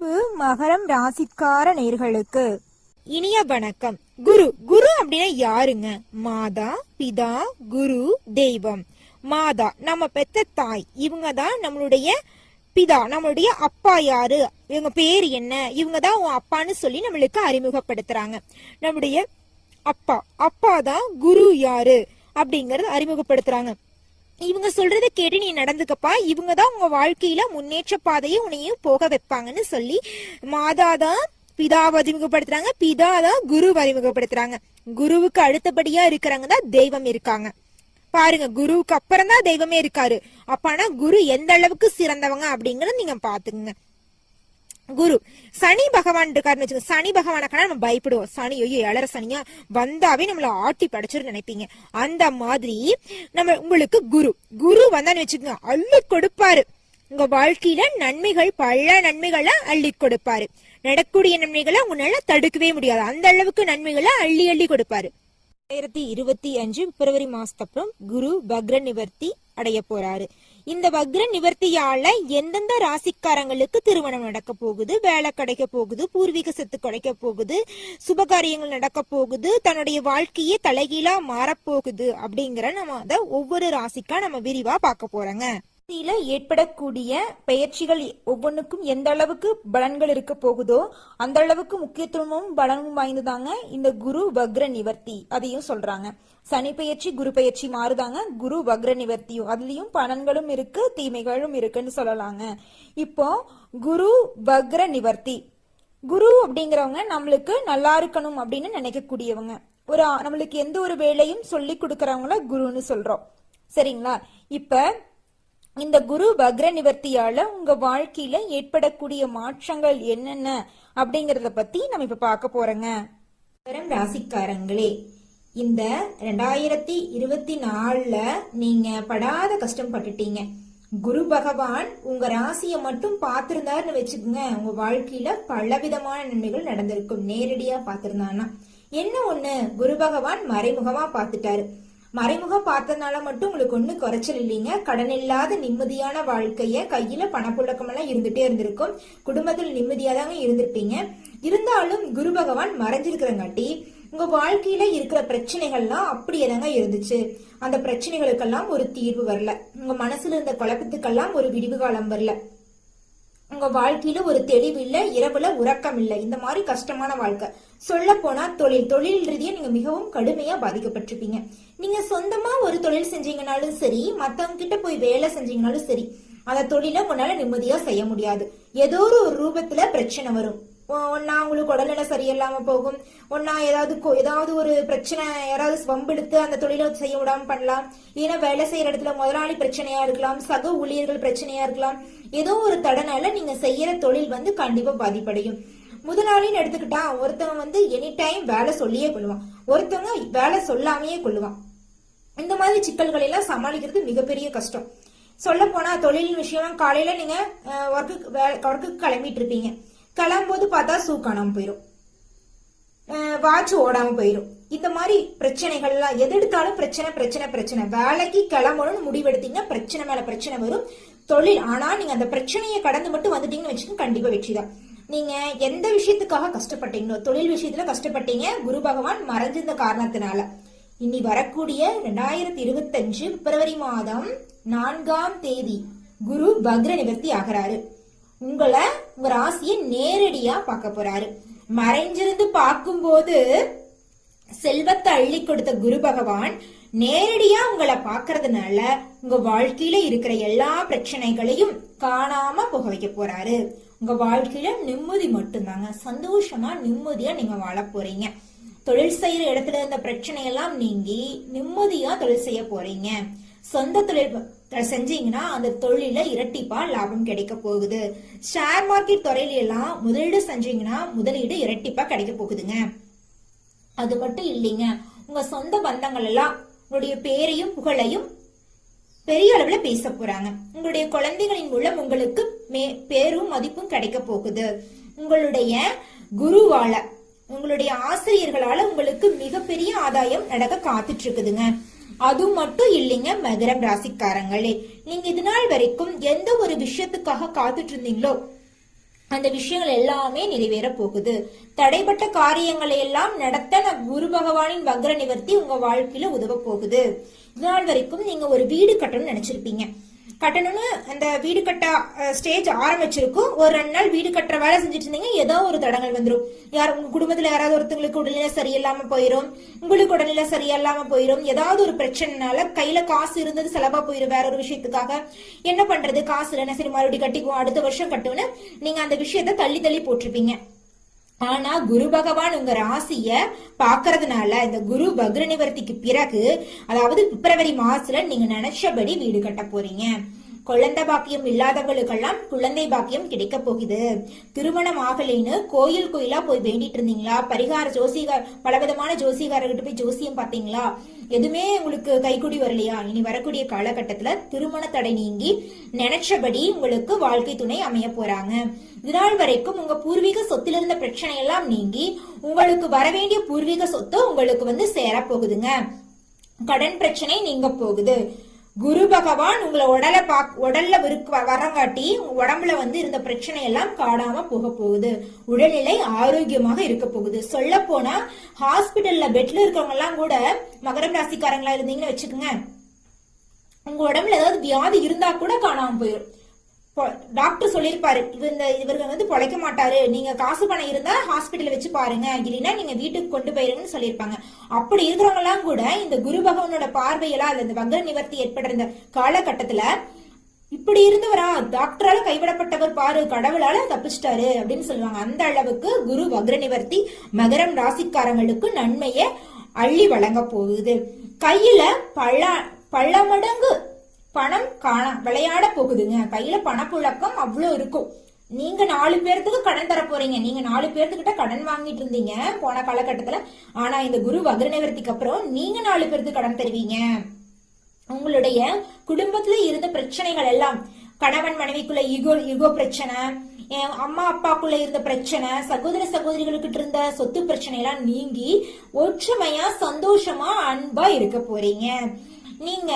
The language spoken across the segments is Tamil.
மகரம் ராசிக்கார நேர்களுக்கு இனிய வணக்கம். குரு குரு அப்படின்னா யாருங்க? மாதா, பிதா, குரு, தெய்வம். மாதா நம்ம பெத்த தாய், இவங்க தான் நம்மளுடைய பிதா, நம்மளுடைய அப்பா. யாரு இவங்க? பேர் என்ன? இவங்க தான் உன் அப்பான்னு சொல்லி நம்மளுக்கு அறிமுகப்படுத்துறாங்க. நம்முடைய அப்பா தான் குரு யாரு அப்படிங்கறது அறிமுகப்படுத்துறாங்க. இவங்க சொல்றத கேட்டு நீ நடந்துக்கப்பா, இவங்க தான் உங்க வாழ்க்கையில முன்னேற்ற பாதையை உன்னையும் போக வைப்பாங்கன்னு சொல்லி மாதா தான் பிதாவை அறிமுகப்படுத்துறாங்க, பிதா தான் குருவை அறிமுகப்படுத்துறாங்க. குருவுக்கு அடுத்தபடியா இருக்கிறவங்க தான் தெய்வம் இருக்காங்க. பாருங்க, குருவுக்கு அப்புறம் தான் தெய்வமே இருக்காரு. அப்பானா குரு எந்த அளவுக்கு சிறந்தவங்க அப்படிங்கறத நீங்க பாத்துங்க. குரு சனி பகவான் இருக்காருன்னு வச்சுக்கோங்க. சனி பகவானுக்கான நம்ம பயப்படுவோம். சனி ஐயோ ஏழரை சனியா வந்தாவே நம்மள ஆட்டி படைச்சிரு நினைப்பீங்க. அந்த மாதிரி நம்ம உங்களுக்கு குரு வந்தான்னு வச்சுக்கோங்க, அள்ளி கொடுப்பாரு. உங்க வாழ்க்கையில நன்மைகள், பல நன்மைகளை அள்ளி கொடுப்பாரு. நடக்கூடிய நன்மைகளை உன்னால தடுக்கவே முடியாது. அந்த அளவுக்கு நன்மைகளை அள்ளி அள்ளி கொடுப்பாரு. 2025 பிப்ரவரி மாசத்தப்புறம் குரு வக்ர நிவர்த்தி அடைய போறாரு. இந்த வக்ர நிவர்த்தியால எந்தெந்த ராசிக்காரங்களுக்கு திருமணம் நடக்க போகுது, வேலை கிடைக்க போகுது, பூர்வீக சொத்து கிடைக்க போகுது, சுபகாரியங்கள் நடக்க போகுது, தன்னுடைய வாழ்க்கையே தலைகீழா மாறப்போகுது அப்படிங்கிற நம்ம அதை ஒவ்வொரு ராசிக்கா நம்ம விரிவா பார்க்க போறோங்க. ஏற்படக்கூடிய பெயர்ச்சிகள் ஒவ்வொன்றுக்கும் எந்த அளவுக்கு பலன்கள் இருக்க போகுதோ அந்த அளவுக்கு முக்கியத்துவமும் பலனும் வாய்ந்ததாங்க இந்த குரு வக்ர நிவர்த்தி. அதையும் சொல்றாங்க. சனி பெயர்ச்சி, குரு பெயர்ச்சி மாறுதாங்க. குரு வக்ர நிவர்த்தியும் அதுலயும் பலன்களும் இருக்கு, தீமைகளும் இருக்குன்னு சொல்லலாங்க. இப்போ குரு வக்ர நிவர்த்தி, குரு அப்படிங்கிறவங்க நம்மளுக்கு நல்லா இருக்கணும் அப்படின்னு நினைக்கக்கூடியவங்க. நம்மளுக்கு எந்த ஒரு வேலையும் சொல்லி கொடுக்கறவங்கள குருன்னு சொல்றோம். சரிங்களா? இப்ப இந்த குரு வக்ர நிவர்த்தியால உங்க வாழ்க்கையில ஏற்படக்கூடிய மாற்றங்கள் என்னென்ன அப்படிங்கறத பத்தி நம்ம இப்ப பார்க்க போறோங்க. ராசிக்காரங்களே, இந்த 2024ல நீங்க படாத கஷ்டம் பட்டுட்டீங்க. குரு பகவான் உங்க ராசியை மட்டும் பார்த்திருந்தாருன்னு வச்சுக்கோங்க, உங்க வாழ்க்கையில பலவிதமான நன்மைகள் நடந்திருக்கும். நேரடியா பார்த்திருந்தான்னா என்ன ஒண்ணு, குரு பகவான் மறைமுகமா பார்த்துட்டாரு. மறைமுகம் பார்த்ததுனால மட்டும் உங்களுக்கு ஒண்ணு குறைச்சல் இல்லைங்க. கடன் இல்லாத நிம்மதியான வாழ்க்கைய, கையில பணப்புழக்கம் எல்லாம் இருந்துட்டே இருந்திருக்கும். குடும்பத்தில் நிம்மதியா தாங்க இருந்திருப்பீங்க. இருந்தாலும் குரு பகவான் மறைஞ்சிருக்கிறங்காட்டி உங்க வாழ்க்கையில இருக்கிற பிரச்சனைகள்லாம் அப்படியே தாங்க இருந்துச்சு. அந்த பிரச்சனைகளுக்கெல்லாம் ஒரு தீர்வு வரல. உங்க மனசுல இருந்த குழப்பத்துக்கெல்லாம் ஒரு விடிவு காலம் வரல. உங்க வாழ்க்கையில ஒரு தெளிவு இல்ல, இரவுல உறக்கம் இல்ல. இந்த மாதிரி கஷ்டமான வாழ்க்கை. சொல்ல போனா தொழில் ரீதியா நீங்க மிகவும் கடுமையா பாதிக்கப்பட்டிருப்பீங்க. நீங்க சொந்தமா ஒரு தொழில் செஞ்சீங்கனாலும் சரி, மத்தவங்க கிட்ட போய் வேலை செஞ்சீங்கனாலும் சரி, அந்த தொழில உங்களால நிம்மதியா செய்ய முடியாது. ஏதோ ஒரு ரூபத்துல பிரச்சனை வரும். ஒன்னா உங்களுக்கு உடல்நிலை சரியில்லாம போகும், ஒன்னா ஏதாவது ஒரு பிரச்சனை, யாராவது வம்பிழுத்து அந்த தொழிலை செய்ய விடாம பண்ணலாம். ஏன்னா வேலை செய்யற இடத்துல முதலாளி பிரச்சனையா இருக்கலாம், சக ஊழியர்கள் பிரச்சனையா இருக்கலாம். ஏதோ ஒரு தடனால நீங்க செய்யற தொழில் கண்டிப்பா பாதிப்படையும். முதலாளின்னு எடுத்துக்கிட்டா ஒருத்தவங்க எனி டைம் வேலை சொல்லியே கொள்ளுவான், ஒருத்தவங்க வேலை சொல்லாமையே கொள்ளுவான். இந்த மாதிரி சிக்கல்களை எல்லாம் சமாளிக்கிறது மிகப்பெரிய கஷ்டம். சொல்ல போனா தொழில் விஷயம், காலையில நீங்க ஒர்க்குக்கு கிளம்பிட்டு இருப்பீங்க. கிளம்பும்போது பார்த்தா ஷூ காணாம போயிடும், வாட்ச் ஓடாம போயிடும். இந்த மாதிரி பிரச்சனைகள்லாம் எது எடுத்தாலும் பிரச்சனை. வேலைக்கு கிளம்பணும்னு முடிவெடுத்தீங்கன்னா பிரச்சனை மேல பிரச்சனை வரும். தொழில் ஆனா நீங்க அந்த பிரச்சனையை கடந்து மட்டும் வந்துட்டீங்கன்னு வச்சுக்கோங்க, கண்டிப்பா வெற்றிதான். நீங்க எந்த விஷயத்துக்காக கஷ்டப்பட்டீங்களோ, தொழில் விஷயத்துல கஷ்டப்பட்டீங்க, குரு பகவான் மறைஞ்சிருந்த காரணத்தினால. இனி வரக்கூடிய 2025 பிப்ரவரி மாதம் 4ஆம் தேதி குரு வக்ர நிவர்த்தி ஆகிறாரு. உங்க ராசியை நேரடியா பார்க்க போறாரு. மறைஞ்சிருந்து பார்க்கும்போது செல்வத்தை அள்ளி கொடுத்த குரு பகவான் நேரடியா உங்களை பாக்குறதுனால உங்க வாழ்க்கையில இருக்கிற எல்லா பிரச்சனைகளையும் காணாம போக வைக்க போறாரு. உங்க வாழ்க்கையில நிம்மதி மட்டும்தாங்க. சந்தோஷமா நிம்மதியா நீங்க வாழ போறீங்க. தொழில் செய்யற இடத்துல இருந்த பிரச்சனை எல்லாம் நீங்கி நிம்மதியா தொழில் செய்ய போறீங்க. சொந்த தொழில் செஞ்சீங்கன்னா அந்த தொழில இரட்டிப்பா லாபம் கிடைக்க போகுது. ஷேர் மார்க்கெட் துறையில எல்லாம் முதலீடு செஞ்சீங்கன்னா முதலீடு இரட்டிப்பா கிடைக்க போகுதுங்க. அது மட்டும் இல்லைங்க, உங்க சொந்த பந்தங்கள் எல்லாம் உங்களுடைய பேரையும் புகழையும் பெரிய அளவுல பேச போறாங்க. உங்களுடைய குழந்தைகளின் மூலம் உங்களுக்கு பேரும் மதிப்பும் கிடைக்க போகுது. உங்களுடைய குருவால, உங்களுடைய ஆசிரியர்களால உங்களுக்கு மிகப்பெரிய ஆதாயம் நடக்க காத்துட்டு இருக்குதுங்க. அது மட்டும் இல்லைங்க மகரம் ராசிக்காரங்களே, நீங்க இது நாள் வரைக்கும் எந்த ஒரு விஷயத்துக்காக காத்துட்டு இருந்தீங்களோ அந்த விஷயங்கள் எல்லாமே நிறைவேற போகுது. தடைப்பட்ட காரியங்களை எல்லாம் நடத்த குரு பகவானின் வக்ர நிவர்த்தி உங்க வாழ்க்கையில உதவ போகுது. இதனால் வரைக்கும் நீங்க ஒரு வீடு கட்டணும்னு நினைச்சிருப்பீங்க. கட்டணும்னு அந்த வீடு கட்ட ஸ்டேஜ் ஆரம்பிச்சிருக்கும். ஒரு 2 நாள் வீடு கட்டுற வேலை செஞ்சுட்டு இருந்தீங்க, ஏதோ ஒரு தடங்கள் வந்துடும். உங்க குடும்பத்துல யாராவது ஒருத்தங்களுக்கு உடல்நிலை சரியில்லாம போயிடும், உங்களுக்கு உடல்நிலை சரியில்லாம போயிடும். ஏதாவது ஒரு பிரச்சனைனால கையில காசு இருந்தது செலவா போயிடும் வேற ஒரு விஷயத்துக்காக. என்ன பண்றது, காசு இல்லைன்னா சரி மறுபடியும் கட்டிக்குவோம், அடுத்த வருஷம் கட்டுவோன்னு நீங்க அந்த விஷயத்த தள்ளி தள்ளி போட்டிருப்பீங்க. ஆனா குரு பகவான் உங்க ராசிய பாக்குறதுனால இந்த குரு வக்ர நிவர்த்திக்கு பிறகு, அதாவது பிப்ரவரி மாசத்துல நீங்க நினைச்சபடி வீடு கட்ட போறீங்க. குழந்தை பாக்கியம் இல்லாதவங்களுக்கெல்லாம் குழந்தை பாக்கியம் கிடைக்க போகுது. திருமணம் ஆகலைன்னு கோயிலா போய் வேண்டிட்டு இருந்தீங்களா? பரிகார ஜோசிகார் பலவிதமான ஜோசிகாரர்கிட்ட போய் ஜோசியம் பாத்தீங்களா? எதுவுமே உங்களுக்கு கைக்கூடி வரலையா? இனி வரக்கூடிய காலகட்டத்துல திருமண தடை நீங்கி நினைச்சபடி உங்களுக்கு வாழ்க்கை துணை அமைய போறாங்க. இதனால் வரைக்கும் உங்க பூர்வீக சொத்துல இருந்த பிரச்சனை எல்லாம் நீங்கி உங்களுக்கு வரவேண்டிய பூர்வீக சொத்து உங்களுக்கு சேர போகுதுங்க. கடன் பிரச்சனை நீங்க போகுது. குரு பகவான் உங்களை உடல்ல வரங்காட்டி உடம்புல இருந்த பிரச்சனை எல்லாம் காணாம போக போகுது. உடல்நிலை ஆரோக்கியமாக இருக்க போகுது. சொல்ல போனா ஹாஸ்பிட்டல்ல பெட்ல இருக்கவங்க எல்லாம் கூட மகரம் ராசிக்காரங்களா இருந்தீங்கன்னு வச்சுக்கோங்க, உங்க உடம்புல ஏதாவது வியாதி இருந்தா கூட காணாம போயிடும். டாக்டர் சொல்லிருப்பாரு, இவர்கள் பொழைக்க மாட்டாரு, நீங்க காசு பணம் இருந்தா ஹாஸ்பிட்டல் வச்சு பாருங்க, இல்லைன்னா நீங்க வீட்டுக்கு கொண்டு போயிருங்கன்னு சொல்லியிருப்பாங்க. அப்படி இருக்கிறவங்க எல்லாம் கூட இந்த குரு பகவானோட பார்வையெல்லாம் இந்த வக்ர நிவர்த்தி ஏற்படுற இந்த காலகட்டத்துல இப்படி இருந்தவரா, டாக்டரால கைவிடப்பட்டவர் பாரு, கடவுளால தப்பிச்சிட்டாரு அப்படின்னு சொல்லுவாங்க. அந்த அளவுக்கு குரு வக்ர நிவர்த்தி மகரம் ராசிக்காரங்களுக்கு நன்மையை அள்ளி வழங்க போகுது. கையில பல மடங்கு பணம் விளையாட போகுதுங்க. கையில பணப்புழக்கம் அவ்வளவு இருக்கும். நீங்க 4 பேர்த்துக்கு கடன் தர போறீங்க. நீங்க 4 பேர்த்துக்கிட்ட கடன் வாங்கிட்டு இருந்தீங்க போன காலகட்டத்துல. ஆனா இந்த குரு வக்ர நிவர்த்திக்கு அப்புறம் நீங்க 4 பேர்த்துக்கு கடன் தருவீங்க. உங்களுடைய குடும்பத்துல இருந்த பிரச்சனைகள் எல்லாம், கணவன் மனைவிக்குள்ள ஈகோ பிரச்சனை, அம்மா அப்பாக்குள்ள இருந்த பிரச்சனை, சகோதர சகோதரிகளுக்கு இருந்த சொத்து பிரச்சனை எல்லாம் நீங்கி ஒற்றுமையா சந்தோஷமா அன்பா இருக்க போறீங்க. நீங்க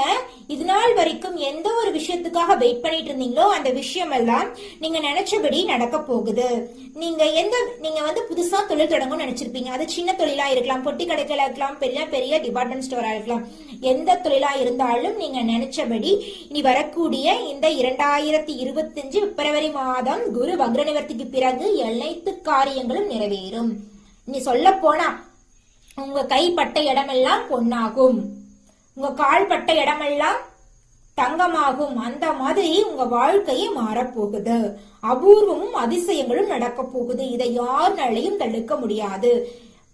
இது நாள் வரைக்கும் எந்த ஒரு விஷயத்துக்காக வெயிட் பண்ணிட்டு இருந்தீங்களோ அந்த விஷயம் எல்லாம் நீங்க நினைச்சபடி நடக்க போகுது. நீங்க புதுசா தொழில் தொடங்கணும்னு நினைச்சிருப்பீங்க. அது சின்ன தொழிலா இருக்கலாம், பொட்டி கடைகளா இருக்கலாம், பெரிய டிபார்ட்மெண்ட் ஸ்டோரா இருக்கலாம். எந்த தொழிலா இருந்தாலும் நீங்க நினைச்சபடி இனி வரக்கூடிய இந்த 2025 பிப்ரவரி மாதம் குரு வக்ர நிவர்த்திக்கு பிறகு அனைத்து காரியங்களும் நிறைவேறும். நீ சொல்ல போனா உங்க கைப்பட்ட இடமெல்லாம் பொன்னாகும், உங்க கால் பட்ட இடமெல்லாம் தங்கமாகும். அந்த மாதிரி உங்க வாழ்க்கையே மாறப்போகுது. அபூர்வமும் அதிசயங்களும் நடக்க போகுது. இதை யாருனாலையும் தடுக்க முடியாது.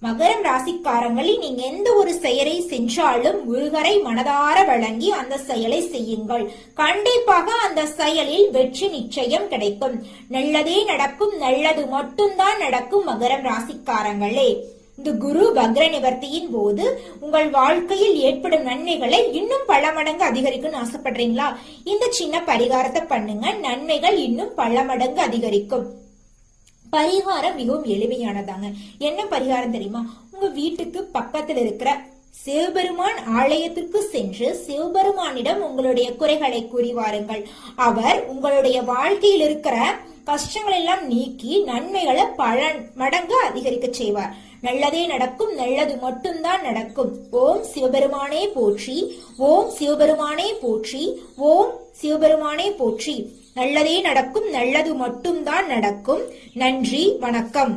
மகரம் ராசிக்காரங்களில் நீங்க எந்த ஒரு செயலை சென்றாலும் முருகரை மனதார வழங்கி அந்த செயலை செய்யுங்கள். கண்டிப்பாக அந்த செயலில் வெற்றி நிச்சயம் கிடைக்கும். நல்லதே நடக்கும், நல்லது மட்டும்தான் நடக்கும். மகரம் ராசிக்காரங்களே, இந்த குரு வக்ர நிவர்த்தியின் போது உங்கள் வாழ்க்கையில் ஏற்படும் நன்மைகளை இன்னும் பல மடங்கு அதிகரிக்கும்னு ஆசைப்படுறீங்களா? இந்த சின்ன பரிகாரத்தை பண்ணுங்க, நன்மைகள் இன்னும் பல மடங்கு அதிகரிக்கும். பரிகாரம் மிகவும் எளிமையானதாங்க. என்ன பரிகாரம் தெரியுமா? உங்க வீட்டுக்கு பக்கத்தில் இருக்கிற சிவபெருமான் ஆலயத்திற்கு சென்று சிவபெருமானிடம் உங்களுடைய குறைகளை கூறி வாருங்கள். அவர் உங்களுடைய வாழ்க்கையில் இருக்கிற கஷ்டங்கள் எல்லாம் நீக்கி நன்மைகளை பல மடங்கு அதிகரிக்க செய்வார். நல்லதே நடக்கும், நல்லது மட்டும்தான் நடக்கும். ஓம் சிவபெருமானே போற்றி, ஓம் சிவபெருமானே போற்றி, ஓம் சிவபெருமானே போற்றி. நல்லதே நடக்கும், நல்லது மட்டும்தான் நடக்கும். நன்றி, வணக்கம்.